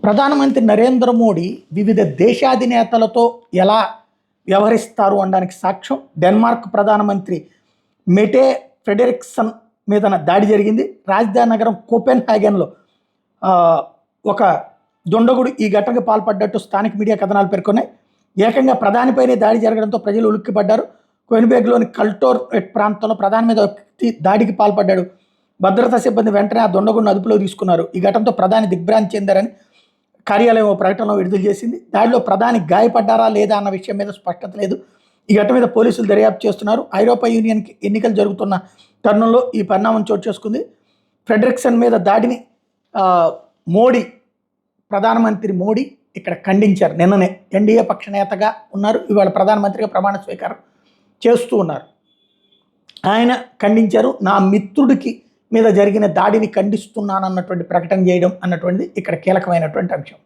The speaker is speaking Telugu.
ప్రధానమంత్రి నరేంద్ర మోడీ వివిధ దేశాధినేతలతో ఎలా వ్యవహరిస్తారు అనడానికి సాక్ష్యం డెన్మార్క్ ప్రధానమంత్రి మెటే ఫ్రెడరిక్సన్ మీద దాడి జరిగింది. రాజధాని నగరం కోపెన్హాగన్లో ఒక దుండగుడు ఈ ఘటనకు పాల్పడ్డట్టు స్థానిక మీడియా కథనాలు పేర్కొన్నాయి. ఏకంగా ప్రధానిపైనే దాడి జరగడంతో ప్రజలు ఉలిక్కిపడ్డారు. కోయిన్బేగ్లోని కల్టోర్ ప్రాంతంలో ప్రధాని మీద వ్యక్తి దాడికి పాల్పడ్డాడు. భద్రతా సిబ్బంది వెంటనే ఆ దుండగుడిని అదుపులో తీసుకున్నారు. ఈ ఘటనతో ప్రధాని దిగ్భ్రాంతి చెందారని కార్యాలయం ఓ ప్రకటనలో విడుదల చేసింది. దాడిలో ప్రధాని గాయపడ్డారా లేదా అన్న విషయం మీద స్పష్టత లేదు. ఈ ఘటన మీద పోలీసులు దర్యాప్తు చేస్తున్నారు. ఐరోపా యూనియన్కి ఎన్నికలు జరుగుతున్న తరుణంలో ఈ పరిణామం చోటు చేసుకుంది. ఫ్రెడరిక్సన్ మీద దాడిని ప్రధానమంత్రి మోడీ ఇక్కడ ఖండించారు. నిన్ననే ఎన్డీఏ పక్ష నేతగా ఉన్నారు, ఇవాళ ప్రధానమంత్రిగా ప్రమాణ స్వీకారం చేస్తూ ఉన్నారు. ఆయన ఖండించారు. నా మిత్రుడికి మీద జరిగిన దాడిని ఖండిస్తున్నానన్నటువంటి ప్రకటన చేయడం అన్నటువంటిది ఇక్కడ కీలకమైనటువంటి అంశం.